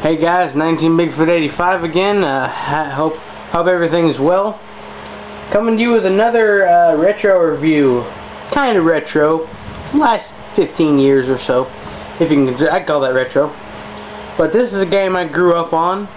Hey guys, 19 Bigfoot 85 again. I hope everything's well. Coming to you with another retro review. Kind of retro. Last 15 years or so, if you can. I call that retro. But this is a game I grew up on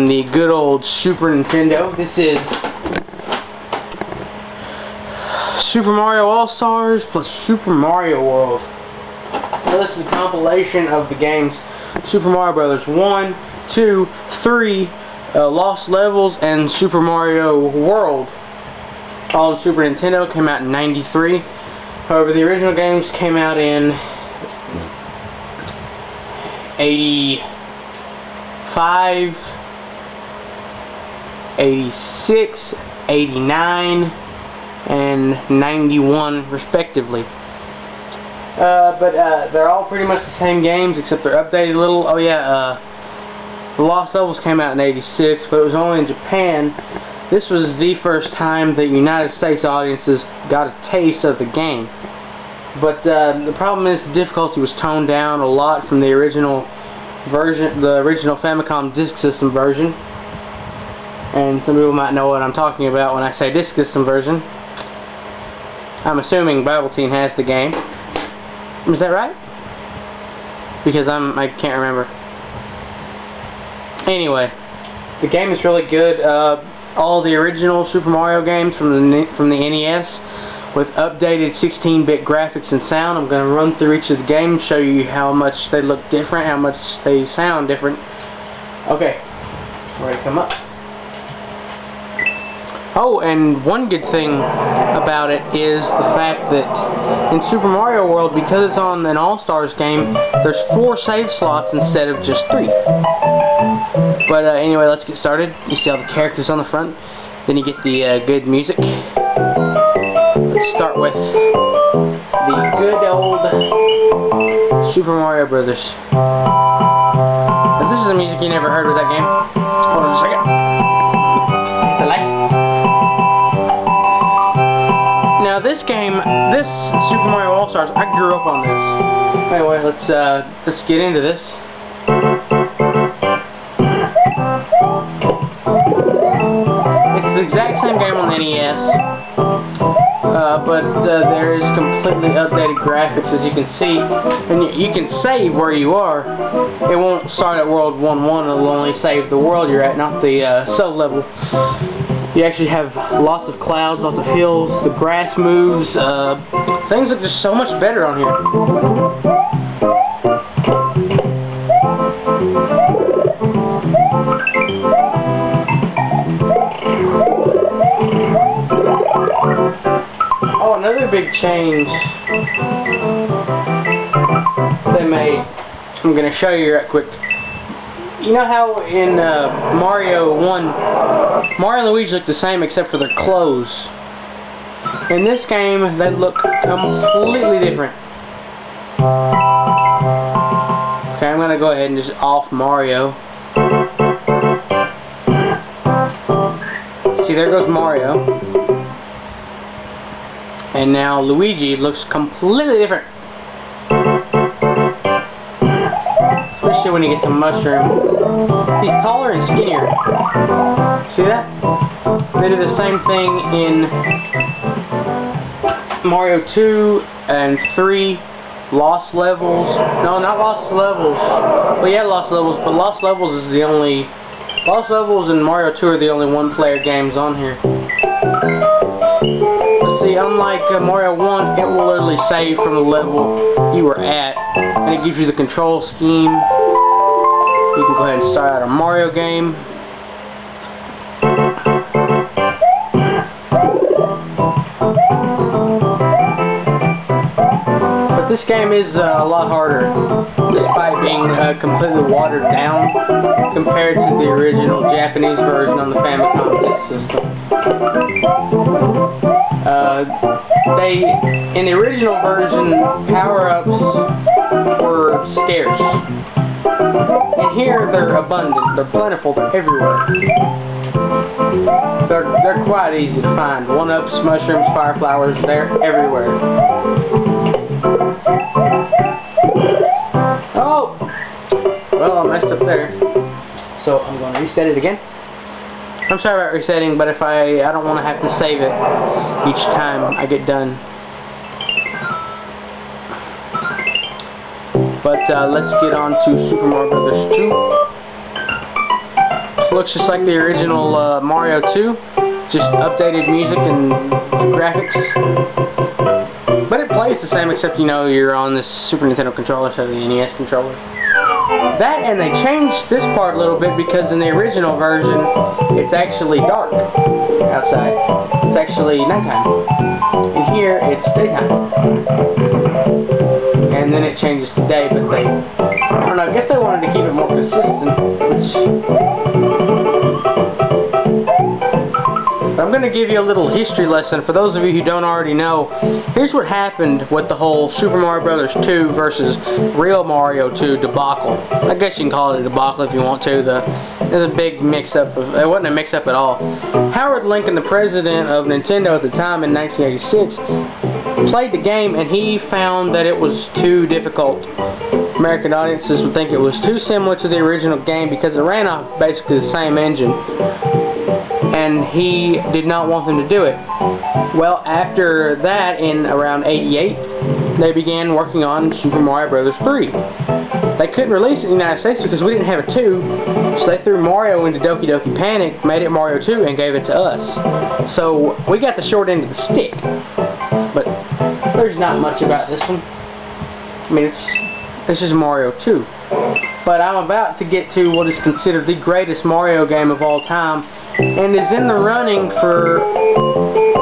the good old Super Nintendo. This is Super Mario All-Stars plus Super Mario World. Now, this is a compilation of the games Super Mario Brothers 1, 2, 3, Lost Levels, and Super Mario World. All on Super Nintendo. Came out in '93. However, the original games came out in 85, 86, 89, and 91 respectively. But they're all pretty much the same games, except they're updated a little. Oh yeah, the Lost Levels came out in '86, but it was only in Japan. This was the first time that United States audiences got a taste of the game. But the problem is the difficulty was toned down a lot from the original version, the original Famicom Disk System version. And some people might know what I'm talking about when I say Disk System version. I'm assuming Bible Teen has the game. Is that right? Because I can't remember. Anyway, the game is really good. All the original Super Mario games from the NES with updated 16-bit graphics and sound. I'm going to run through each of the games, show you how much they look different, how much they sound different. Okay, ready to come up. Oh, and one good thing about it is the fact that in Super Mario World, because it's on an All-Stars game, there's 4 save slots instead of just 3. But anyway, let's get started. You see all the characters on the front. Then you get the good music. Let's start with the good old Super Mario Brothers. Now, this is the music you never heard with that game. Hold on a second. The lights. Now this game, this Super Mario All-Stars, I grew up on this. Anyway, let's get into this. It's the exact same game on the NES, but there is completely updated graphics, as you can see. And you can save where you are. It won't start at World 1-1. It'll only save the world you're at, not the sub-level. You actually have lots of clouds, lots of hills, the grass moves, things look just so much better on here. Oh, another big change they made, I'm going to show you right quick. You know how in Mario 1, Mario and Luigi look the same except for their clothes. In this game, they look completely different. Okay, I'm going to go ahead and just off Mario. See, there goes Mario. And now Luigi looks completely different. Especially when he gets a mushroom. He's taller and skinnier. See that? They do the same thing in Mario 2 and 3, Lost Levels. No, not Lost Levels. Well, yeah, Lost Levels, but Lost Levels is the only... Lost Levels and Mario 2 are the only one-player games on here. But see, unlike Mario 1, it will literally save from the level you were at, and it gives you the control scheme. You can go ahead and start out a Mario game. But this game is a lot harder, despite being completely watered down compared to the original Japanese version on the Famicom Disk System. In the original version, power-ups were scarce. And here they're abundant, they're plentiful, they're everywhere. They're quite easy to find. 1-ups, mushrooms, fire flowers, they're everywhere. Oh! Well, I messed up there. so I'm going to reset it again. I'm sorry about resetting, but if I don't want to have to save it each time I get done. But let's get on to Super Mario Brothers 2. Looks just like the original Mario 2, just updated music and graphics. But it plays the same, except, you know, you're on this Super Nintendo controller instead of the NES controller. That, and they changed this part a little bit because in the original version, it's actually dark outside. It's actually nighttime. And here, it's daytime. And then it changes to day, but they, I don't know, I guess they wanted to keep it more consistent, But I'm going to give you a little history lesson. For those of you who don't already know, here's what happened with the whole Super Mario Brothers 2 versus real Mario 2 debacle. I guess you can call it a debacle if you want to. There's a big mix-up. It wasn't a mix-up at all. Howard Lincoln, the president of Nintendo at the time in 1986, played the game and he found that it was too difficult. American audiences would think it was too similar to the original game because it ran off basically the same engine. And he did not want them to do it. Well, after that, in around 88, they began working on Super Mario Brothers 3. They couldn't release it in the United States because we didn't have a 2, so they threw Mario into Doki Doki Panic, made it Mario 2, and gave it to us. So we got the short end of the stick. But there's not much about this one. I mean, it's just Mario 2. But I'm about to get to what is considered the greatest Mario game of all time, and is in the running for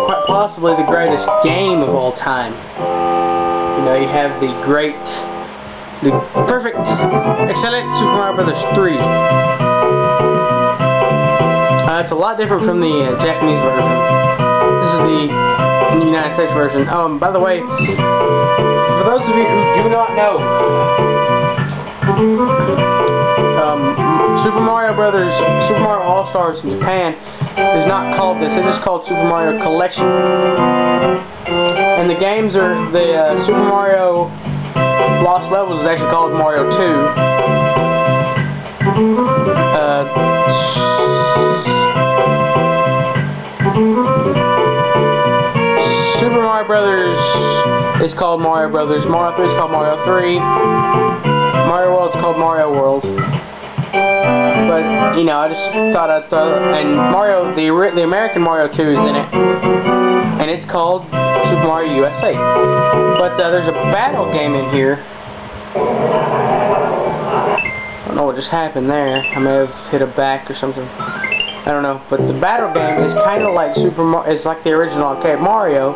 quite possibly the greatest game of all time. You know, you have the perfect, excellent Super Mario Brothers 3. It's a lot different from the Japanese version. This is the United States version. Oh, and by the way, for those of you who do not know, Super Mario All-Stars in Japan is not called this. It is called Super Mario Collection. And the games are, the Super Mario Lost Levels is actually called Mario 2. Super Mario Brothers is called Mario Brothers. Mario 3 is called Mario 3. Mario World is called Mario World. But, you know, I just thought I'd throw, and Mario, the American Mario 2 is in it, and it's called Super Mario USA. But there's a battle game in here. I don't know what just happened there. I may have hit a back or something. I don't know. But the battle game is kind of like it's like the original arcade Mario,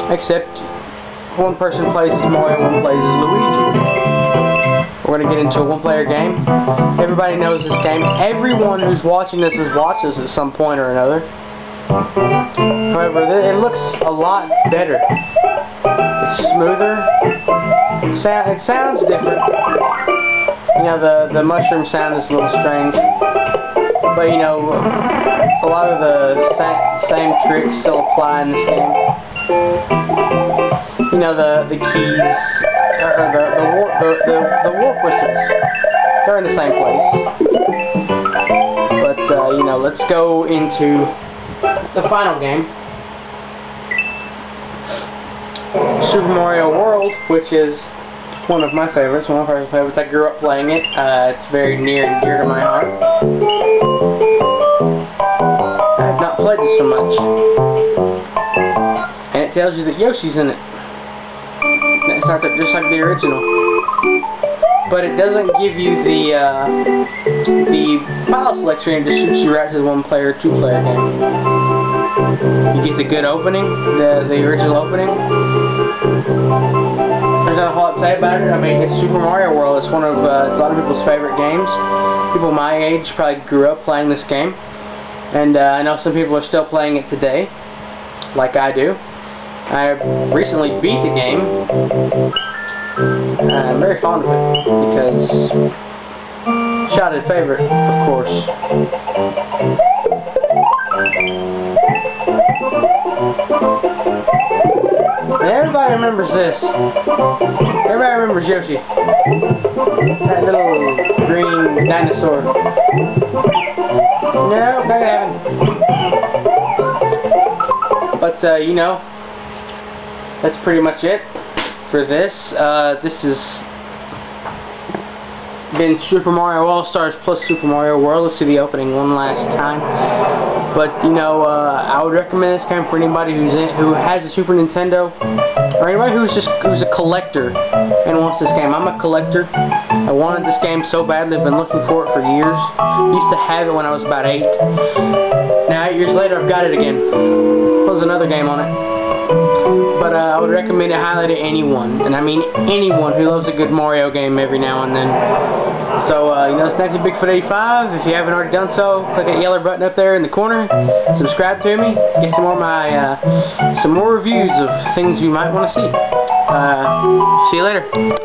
except one person plays as Mario, one plays as Luigi. We're going to get into a one-player game. Everybody knows this game. Everyone who's watching this has watched this at some point or another. However, it looks a lot better. It's smoother. It sounds different. You know, the mushroom sound is a little strange. But, you know, a lot of the same tricks still apply in this game. You know, the keys, or the warp whistles, they're in the same place. But, you know, let's go into the final game. Super Mario World, which is one of my favorites, one of my favorites. I grew up playing it. It's very near and dear to my heart. I have not played this so much. And it tells you that Yoshi's in it. It starts up just like the original. But it doesn't give you the file select screen. It just shoots you right to the one-player, two-player game. You get the good opening, the original opening. There's not a whole lot to say about it. I mean, it's Super Mario World. It's one of it's a lot of people's favorite games. People my age probably grew up playing this game. And I know some people are still playing it today, like I do. I recently beat the game. I'm very fond of it because childhood favorite, of course. And everybody remembers this. Everybody remembers Yoshi. That little green dinosaur. No, not gonna happen. But, you know, that's pretty much it for this. This has been Super Mario All-Stars plus Super Mario World. Let's see the opening one last time. But, you know, I would recommend this game for anybody who has a Super Nintendo, or anybody who's a collector and wants this game. I'm a collector. I wanted this game so badly. I've been looking for it for years. Used to have it when I was about 8. Now 8 years later, I've got it again. There's another game on it. But I would recommend it highly to anyone, and I mean anyone who loves a good Mario game every now and then. So, you know, it's next to Bigfoot 85. If you haven't already done so, click that yellow button up there in the corner. Subscribe to me. Get some more reviews of things you might want to see. See you later.